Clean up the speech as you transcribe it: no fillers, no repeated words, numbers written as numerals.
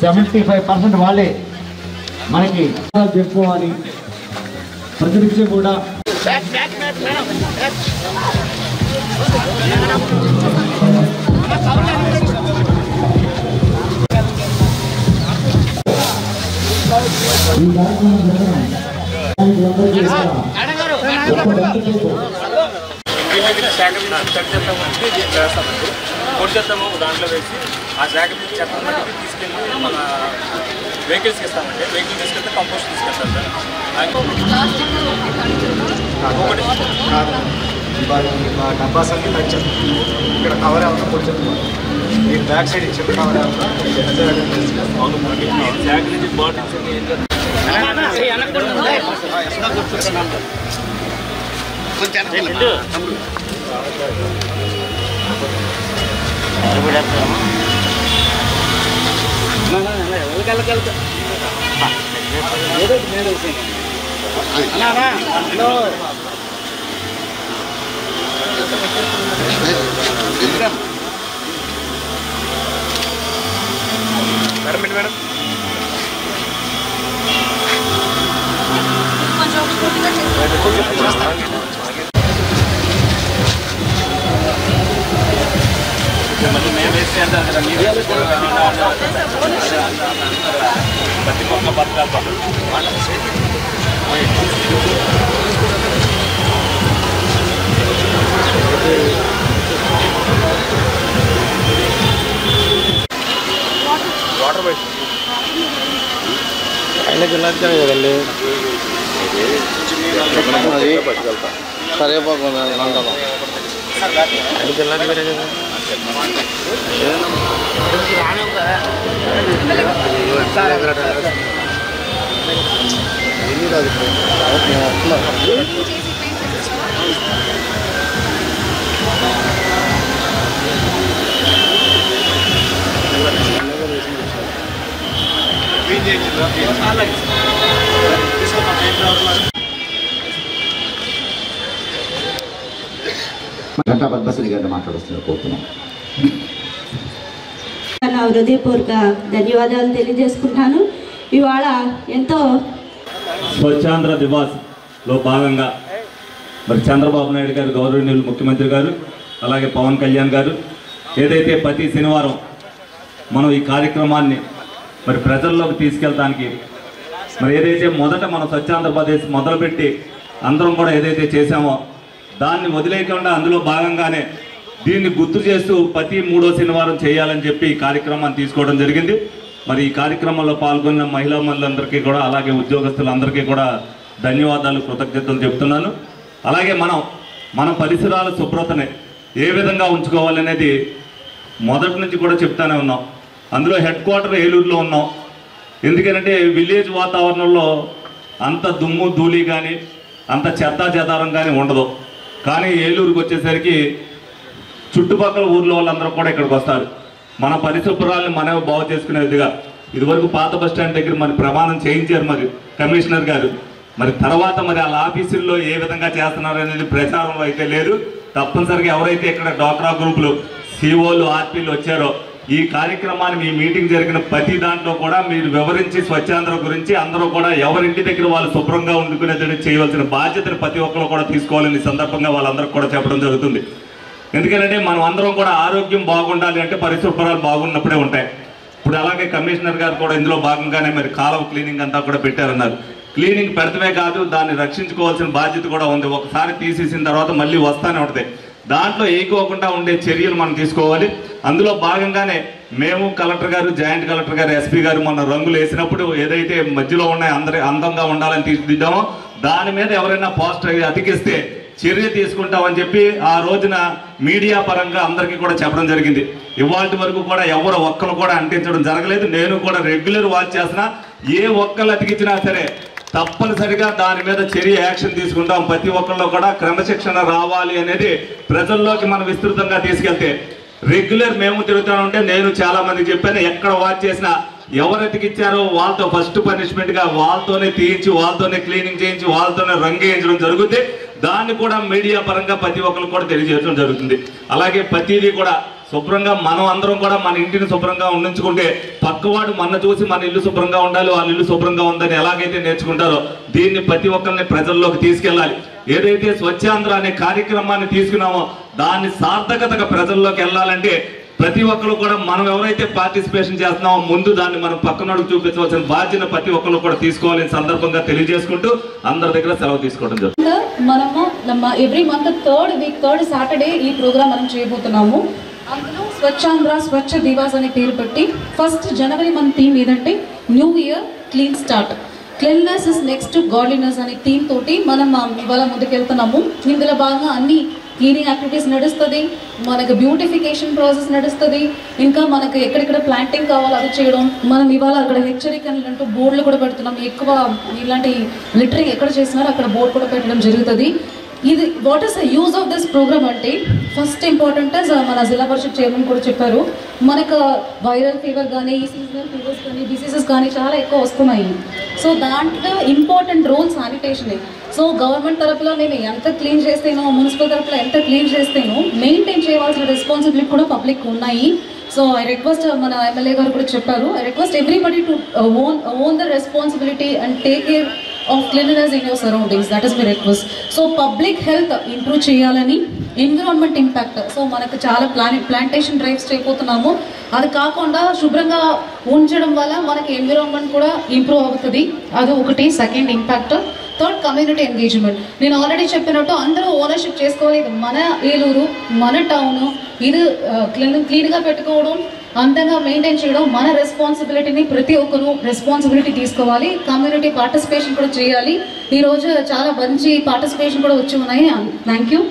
75% వాళ్ళే మనకి చెప్పుకోవాలి. ప్రతినిత్యం కూడా పొడి చెత్తము దాంట్లో వేసి ఆ శాఖ చెత్త తీసుకెళ్ళి మన వెహికల్స్కి ఇస్తామండి. వెహికల్ తీసుకెళ్తే కంపోస్ట్ తీసుకెళ్తాం సార్. డబ్బాస్ అన్ని తగ్గించారు. ఇక్కడ కవర్ అవుతా పొడి చెత్త మీరు బ్యాక్ సైడ్ ఇచ్చి కవర్ అవుతా శాఖ నుంచి బాటిల్స్ మేడం మళ్ళీ మేము వేస్తే అంటారు కదా మీరు ప్రతి ఒక్క పథకాలు వాటర్ బయట అయినా జిల్లాధికారి కదండి కరివేపాకు లండన్ అది జిల్లాధికారి కదా ఎన్ని రాదు గంటా పద్మశ్రీ గారిని మాట్లాడుతున్నారు కోరుతున్నాం. నా హృదయపూర్వక ధన్యవాదాలు తెలియజేసుకుంటాను. ఇవాళ ఎంతో స్వచ్ఛాంధ్ర దివాస్లో భాగంగా మరి చంద్రబాబు నాయుడు గారు గౌరవనీయులు ముఖ్యమంత్రి గారు అలాగే పవన్ కళ్యాణ్ గారు ఏదైతే ప్రతి శనివారం మనం ఈ కార్యక్రమాన్ని మరి ప్రజల్లోకి తీసుకెళ్ళడానికి మరి ఏదైతే మొదట మనం స్వచ్ఛాంధ్రప్రదేశ్ మొదలుపెట్టి అందరం కూడా ఏదైతే చేశామో దాన్ని వదిలేయకుండా అందులో భాగంగానే దీన్ని గుర్తు చేస్తూ ప్రతి 3వ శనివారం చేయాలని చెప్పి ఈ కార్యక్రమాన్ని తీసుకోవడం జరిగింది. మరి ఈ కార్యక్రమంలో పాల్గొన్న మహిళా మనులందరికీ కూడా అలాగే ఉద్యోగస్తులందరికీ కూడా ధన్యవాదాలు కృతజ్ఞతలు చెప్తున్నాను. అలాగే మన పరిసరాల శుభ్రతని ఏ విధంగా ఉంచుకోవాలనేది మొదటి నుంచి కూడా చెప్తానే ఉన్నాం. అందులో హెడ్ క్వార్టర్ ఏలూరులో ఉన్నాం. ఎందుకంటే విలేజ్ వాతావరణంలో అంత దుమ్ము ధూళి కానీ అంత చెత్తా చెదారం కానీ ఉండదు. కానీ ఏలూరుకి వచ్చేసరికి చుట్టుపక్కల ఊర్లో వాళ్ళందరూ కూడా ఇక్కడికి వస్తారు. మన పరిశుభ్రాలను మనమే బాగు చేసుకునే విధంగా ఇదివరకు పాత బస్ స్టాండ్ దగ్గర మరి ప్రమాణం చేయించారు మరి కమిషనర్ గారు. మరి తర్వాత మరి వాళ్ళ ఆఫీసుల్లో ఏ విధంగా చేస్తున్నారు అనేది ప్రచారంలో అయితే లేదు. తప్పనిసరిగా ఎవరైతే ఇక్కడ డ్వాక్రా గ్రూపులు సిఓలు ఆర్పీలు వచ్చారో ఈ కార్యక్రమాన్ని మీ మీటింగ్ జరిగిన ప్రతి దాంట్లో కూడా మీరు వివరించి స్వచ్ఛాంధ్ర గురించి అందరూ కూడా ఎవరింటి దగ్గర వాళ్ళు శుభ్రంగా ఉండుకునేది చేయవలసిన బాధ్యతను ప్రతి ఒక్కరు కూడా తీసుకోవాలని సందర్భంగా వాళ్ళందరికీ కూడా చెప్పడం జరుగుతుంది. ఎందుకంటే మనం అందరం కూడా ఆరోగ్యం బాగుండాలి అంటే పరిశుభ్రాలు బాగున్నప్పుడే ఉంటాయి. ఇప్పుడు అలాగే కమిషనర్ గారు కూడా ఇందులో భాగంగానే మరి కాలువ క్లీనింగ్ అంతా కూడా పెట్టారన్నారు. క్లీనింగ్ పెడతమే కాదు దాన్ని రక్షించుకోవాల్సిన బాధ్యత కూడా ఉంది. ఒకసారి తీసేసిన తర్వాత మళ్ళీ వస్తానే ఉంటాయి. దాంట్లో ఏకోకుండా ఉండే చర్యలు మనం తీసుకోవాలి. అందులో భాగంగానే మేము కలెక్టర్ గారు జాయింట్ కలెక్టర్ గారు ఎస్పీ గారు మొన్న రంగులు వేసినప్పుడు ఏదైతే మధ్యలో ఉన్నాయి అందరి అందంగా ఉండాలని తీర్చిదిద్దామో దాని మీద ఎవరైనా పోస్టర్ అతికిస్తే చర్య తీసుకుంటామని చెప్పి ఆ రోజున మీడియా పరంగా అందరికీ కూడా చెప్పడం జరిగింది. ఇవాళ వరకు కూడా ఎవరు ఒక్కరు కూడా అంటించడం జరగలేదు. నేను కూడా రెగ్యులర్ వాచ్ చేస్తున్నా. ఏ ఒక్కరు అతికించినా సరే తప్పనిసరిగా దాని మీద చర్య యాక్షన్ తీసుకుంటాం. ప్రతి ఒక్కరిలో కూడా క్రమశిక్షణ రావాలి అనేది ప్రజల్లోకి మనం విస్తృతంగా తీసుకెళ్తే రెగ్యులర్ మేము తిరుగుతూ ఉంటే నేను చాలా మంది చెప్పాను ఎక్కడ వాచ్ చేసినా ఎవరు ఎతికిచ్చారో వాళ్ళతో ఫస్ట్ పనిష్మెంట్ గా వాళ్ళతోనే తీయించి వాళ్ళతోనే క్లీనింగ్ చేయించి వాళ్ళతోనే రంగు వేయించడం జరుగుతుంది. దాన్ని కూడా మీడియా పరంగా ప్రతి ఒక్కరు కూడా తెలియజేయడం జరుగుతుంది. అలాగే ప్రతిదీ కూడా శుభ్రంగా మనం అందరం కూడా మన ఇంటిని శుభ్రంగా ఉండించుకుంటే పక్కవాడు మన చూసి మన ఇల్లు శుభ్రంగా ఉండాలి, వాళ్ళ ఇల్లు శుభ్రంగా ఉందని ఎలాగైతే నేర్చుకుంటారో దీన్ని ప్రతి ఒక్కరిని ప్రజల్లోకి తీసుకెళ్ళాలి. ఏదైతే స్వచ్ఛాంధ్ర అనే కార్యక్రమాన్ని తీసుకున్నామో దాన్ని సార్థకతగా ప్రజల్లోకి వెళ్ళాలంటే ప్రతి ఒక్కరు కూడా మనం ఎవరైతే పార్టిసిపేషన్ చేస్తున్నామో ముందు దాన్ని మనం పక్కనోడికి చూపించవలసిన బాధ్యత ప్రతి ఒక్కరు కూడా తీసుకోవాలని సందర్భంగా తెలియజేసుకుంటూ అందరి దగ్గర సెలవు తీసుకోవడం జరుగుతుంది. మనము ఎవ్రీ మంత్ థర్డ్ సాటర్డే ఈ ప్రోగ్రామ్ మనం చేయబోతున్నాము. అందులో స్వచ్ఛాంధ్ర స్వచ్ఛ దివాస్ అనే పేరు పెట్టి 1st జనవరి మన థీమ్ ఏదంటే new year clean start, cleanness is next to godliness అనే థీమ్ తోటి మనం ఇవాళ ముందుకెళ్తున్నాము. ఇందులో భాగంగా అన్ని క్లీనింగ్ యాక్టివిటీస్ నడుస్తుంది, మనకు బ్యూటిఫికేషన్ ప్రాసెస్ నడుస్తుంది, ఇంకా మనకు ఎక్కడెక్కడ ప్లాంటింగ్ కావాలో అది చేయడం. మనం ఇవాళ అక్కడ హెచ్చరికలు అంటూ బోర్డులు కూడా పెడుతున్నాం. ఎక్కువ ఇలాంటి లిటరింగ్ ఎక్కడ చేసినారో అక్కడ బోర్డు కూడా పెట్టడం జరుగుతుంది. ఇది what is the use of this program అంటే ఫస్ట్ ఇంపార్టెంట్ మన జిల్లా పరిషత్ చైర్మన్ కూడా చెప్పారు, మనకు వైరల్ ఫీవర్ కానీ ఈ సీజనల్ ఫీవర్స్ కానీ డిసీజెస్ కానీ చాలా ఎక్కువ వస్తున్నాయి. సో దాంట్లో ఇంపార్టెంట్ రోల్ శానిటేషనే. సో గవర్నమెంట్ తరఫులో నేను ఎంత క్లీన్ చేస్తేనో, మున్సిపల్ తరఫులో ఎంత క్లీన్ చేస్తేనో మెయింటైన్ చేయవలసిన రెస్పాన్సిబిలిటీ కూడా పబ్లిక్ ఉన్నాయి. సో ఐ రిక్వెస్ట్ మన ఎమ్మెల్యే గారు కూడా చెప్పారు, I request everybody to own the responsibility and take care of cleanliness in your surroundings. That is my request. So public health improve చేయాలని, environment impact, so మనకు చాలా plantation drives చేయబోతున్నాము. అది కాకుండా శుభ్రంగా ఉంచడం వల్ల మనకి ఎన్విరాన్మెంట్ కూడా ఇంప్రూవ్ అవుతుంది. అది ఒకటి. Second impact. Third community engagement. నేను ఆల్రెడీ చెప్పినట్టు అందరూ ఓనర్షిప్ చేసుకోవాలి. ఇది మన ఏలూరు, మన టౌన్, ఇది క్లీన్గా పెట్టుకోవడం, అందంగా మెయింటైన్ చేయడం మన రెస్పాన్సిబిలిటీని ప్రతి ఒక్కరు రెస్పాన్సిబిలిటీ తీసుకోవాలి. కమ్యూనిటీ పార్టిసిపేషన్ కూడా చేయాలి. ఈరోజు చాలా మంచి పార్టిసిపేషన్ కూడా వచ్చి ఉన్నాయి. Thank you.